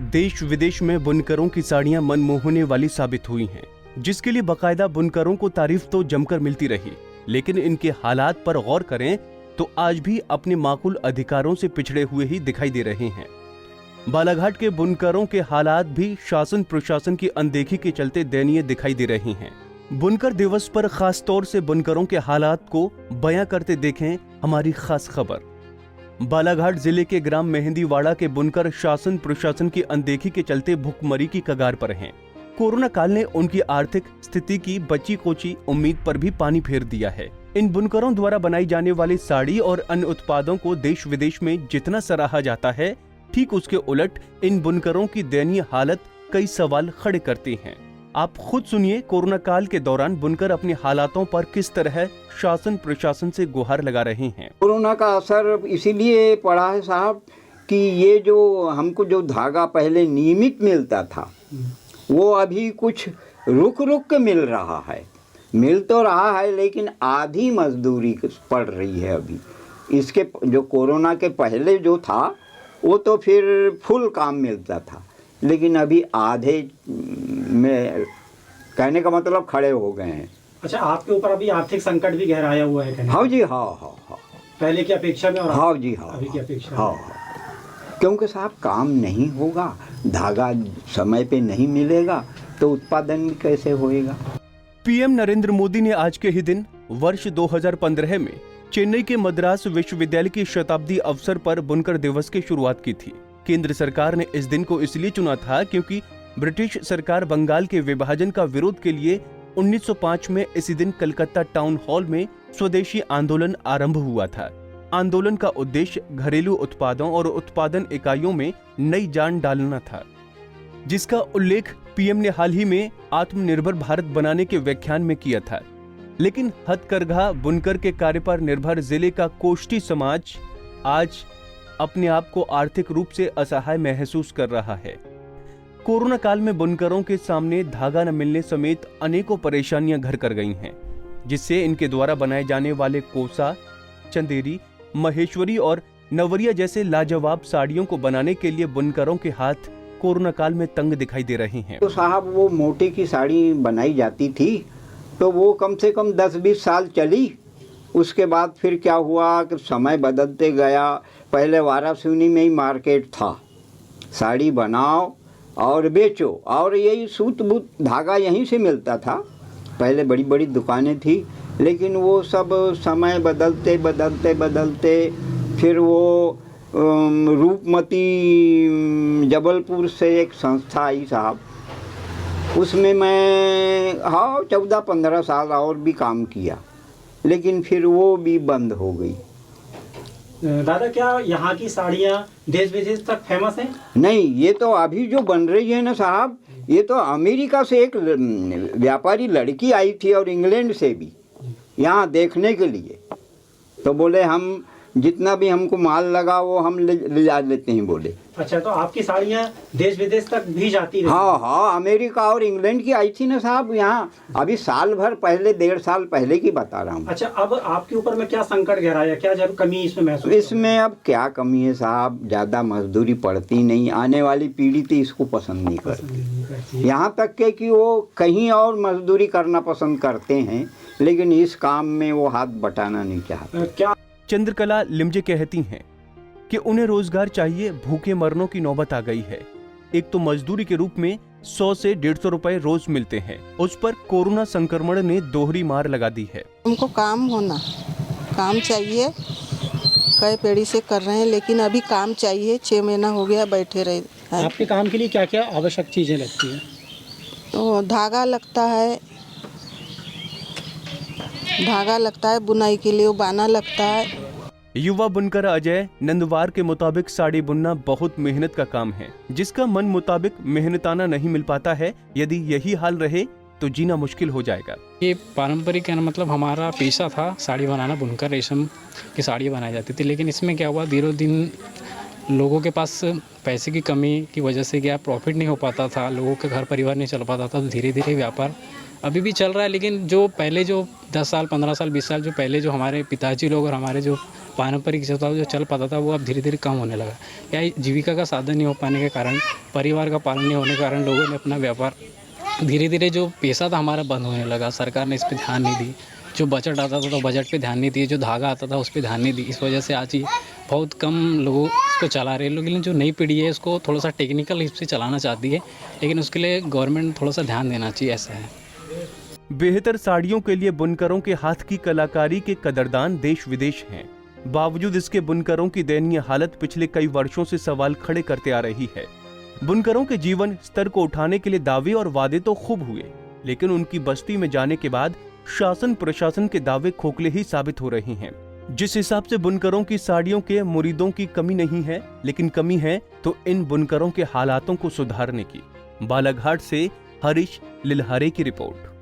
देश विदेश में बुनकरों की साड़ियां मनमोहने वाली साबित हुई हैं, जिसके लिए बाकायदा बुनकरों को तारीफ तो जमकर मिलती रही, लेकिन इनके हालात पर गौर करें तो आज भी अपने माकूल अधिकारों से पिछड़े हुए ही दिखाई दे रहे हैं। बालाघाट के बुनकरों के हालात भी शासन प्रशासन की अनदेखी के चलते दयनीय दिखाई दे रहे हैं। बुनकर दिवस पर खास तौर से बुनकरों के हालात को बयां करते देखें हमारी खास खबर। बालाघाट जिले के ग्राम मेहंदीवाड़ा के बुनकर शासन प्रशासन की अनदेखी के चलते भुखमरी की कगार पर हैं। कोरोना काल ने उनकी आर्थिक स्थिति की बची कोची उम्मीद पर भी पानी फेर दिया है। इन बुनकरों द्वारा बनाई जाने वाली साड़ी और अन्य उत्पादों को देश विदेश में जितना सराहा जाता है, ठीक उसके उलट इन बुनकरों की दयनीय हालत कई सवाल खड़े करती हैं। आप खुद सुनिए कोरोना काल के दौरान बुनकर अपने हालातों पर किस तरह शासन प्रशासन से गुहार लगा रहे हैं। कोरोना का असर इसीलिए पड़ा है साहब कि ये जो हमको जो धागा पहले नियमित मिलता था वो अभी कुछ रुक के मिल रहा है। मिल तो रहा है लेकिन आधी मजदूरी पड़ रही है अभी। इसके जो कोरोना के पहले जो था वो तो फिर फुल काम मिलता था, लेकिन अभी आधे में कहने का मतलब खड़े हो गए हैं। अच्छा, आपके ऊपर अभी आर्थिक संकट भी गहराया हुआ है? हाँ जी, हाँ। पहले की अपेक्षा में? और हाँ जी, हाँ। अभी की अपेक्षा? हाँ। क्योंकि साहब काम नहीं होगा, धागा समय पे नहीं मिलेगा तो उत्पादन कैसे होएगा। पीएम नरेंद्र मोदी ने आज के ही दिन वर्ष 2015 में चेन्नई के मद्रास विश्वविद्यालय की शताब्दी अवसर पर बुनकर दिवस की शुरुआत की थी। केंद्र सरकार ने इस दिन को इसलिए चुना था क्योंकि ब्रिटिश सरकार बंगाल के विभाजन का विरोध के लिए 1905 में इसी दिन कलकत्ता टाउन हॉल में स्वदेशी आंदोलन आरंभ हुआ था। आंदोलन का उद्देश्य घरेलू उत्पादों और उत्पादन इकाइयों में नई जान डालना था, जिसका उल्लेख पीएम ने हाल ही में आत्मनिर्भर भारत बनाने के व्याख्यान में किया था। लेकिन हथकरघा बुनकर के कार्य पर निर्भर जिले का कोष्टी समाज आज अपने आप को आर्थिक रूप से असहाय महसूस कर रहा है। कोरोना काल में बुनकरों के सामने धागा न मिलने समेत अनेकों परेशानियां घर कर गई हैं, जिससे इनके द्वारा बनाए जाने वाले कोसा, चंदेरी, महेश्वरी और नवरिया जैसे लाजवाब साड़ियों को बनाने के लिए बुनकरों के हाथ कोरोना काल में तंग दिखाई दे रहे हैं। तो साहब वो मोटे की साड़ी बनाई जाती थी तो वो कम से कम 10-20 साल चली। उसके बाद फिर क्या हुआ कि समय बदलते गया। पहले वाराणसी में ही मार्केट था, साड़ी बनाओ और बेचो, और यही सूत बूत धागा यहीं से मिलता था। पहले बड़ी बड़ी दुकानें थी, लेकिन वो सब समय बदलते बदलते बदलते फिर वो रूपमती जबलपुर से एक संस्था आई साहब, उसमें मैं 14-15 साल और भी काम किया, लेकिन फिर वो भी बंद हो गई। दादा, क्या यहाँ की साड़ियाँ देश विदेश तक फेमस हैं? नहीं, ये तो अभी जो बन रही है ना साहब, ये तो अमेरिका से एक व्यापारी लड़की आई थी और इंग्लैंड से भी यहाँ देखने के लिए। तो बोले हम जितना भी हमको माल लगा वो हम ले जा लेते हैं बोले। अच्छा, तो आपकी साड़ियाँ देश विदेश तक भी जाती रही? हाँ, अमेरिका और इंग्लैंड की आई थी ना साहब यहाँ, अभी साल भर पहले, 1.5 साल पहले की बता रहा हूँ। अच्छा, अब आपके ऊपर में क्या संकट गहराया, क्या जरूर कमी इसमें महसूस? इसमें अब क्या कमी है साहब, ज़्यादा मजदूरी पड़ती नहीं, आने वाली पीढ़ी तो इसको पसंद नहीं करती। यहाँ तक के कि वो कहीं और मजदूरी करना पसंद करते हैं, लेकिन इस काम में वो हाथ बटाना नहीं चाहते। क्या चंद्रकला लिमजे कहती हैं कि उन्हें रोजगार चाहिए, भूखे मरनों की नौबत आ गई है। एक तो मजदूरी के रूप में 100 से 150 रुपए रोज मिलते हैं, उस पर कोरोना संक्रमण ने दोहरी मार लगा दी है। हमको काम चाहिए, कई पेड़ी से कर रहे हैं, लेकिन अभी काम चाहिए। 6 महीना हो गया बैठे रहे। आपके काम के लिए क्या क्या आवश्यक चीजें लगती हैं? तो धागा लगता है, बुनाई के लिए बाना लगता है। युवा बुनकर अजय नंदवार के मुताबिक साड़ी बुनना बहुत मेहनत का काम है, जिसका मन मुताबिक मेहनताना नहीं मिल पाता है। यदि यही हाल रहे तो जीना मुश्किल हो जाएगा। ये पारंपरिक मतलब हमारा पेशा था साड़ी बनाना, बुनकर रेशम की साड़ी बनाई जाती थी। लेकिन इसमें क्या हुआ, दिनों दिन लोगों के पास पैसे की कमी की वजह से क्या प्रॉफिट नहीं हो पाता था, लोगों के घर परिवार नहीं चल पाता था। तो धीरे धीरे व्यापार अभी भी चल रहा है, लेकिन जो पहले जो 10 साल 15 साल 20 साल जो पहले जो हमारे पिताजी लोग और हमारे जो पारंपरिक जो था, जो चल पाता था, वो अब धीरे धीरे कम होने लगा। या जीविका का साधन नहीं हो पाने के कारण, परिवार का पालन नहीं होने के कारण लोगों ने अपना व्यापार धीरे धीरे, जो पेशा था हमारा, बंद होने लगा। सरकार ने इस पर ध्यान नहीं दी। जो बजट आता था तो बजट पे ध्यान नहीं दिए, जो धागा आता था उस पर ध्यान नहीं दी। इस वजह से आज ही बहुत कम लोग इसको चला रहे हैं। लेकिन जो नई पीढ़ी है इसको थोड़ा सा टेक्निकल हिसाब से चलाना चाहती है, लेकिन उसके लिए गवर्नमेंट थोड़ा सा ध्यान देना चाहिए, ऐसा है। बेहतर साड़ियों के लिए बुनकरों के हाथ की कलाकारी के कदरदान देश विदेश हैं। बावजूद इसके बुनकरों की दयनीय हालत पिछले कई वर्षों से सवाल खड़े करते आ रही है। बुनकरों के जीवन स्तर को उठाने के लिए दावे और वादे तो खूब हुए, लेकिन उनकी बस्ती में जाने के बाद शासन प्रशासन के दावे खोखले ही साबित हो रहे हैं। जिस हिसाब से बुनकरों की साड़ियों के मुरीदों की कमी नहीं है, लेकिन कमी है तो इन बुनकरों के हालातों को सुधारने की। बालाघाट से हरीश लिलहारे की रिपोर्ट।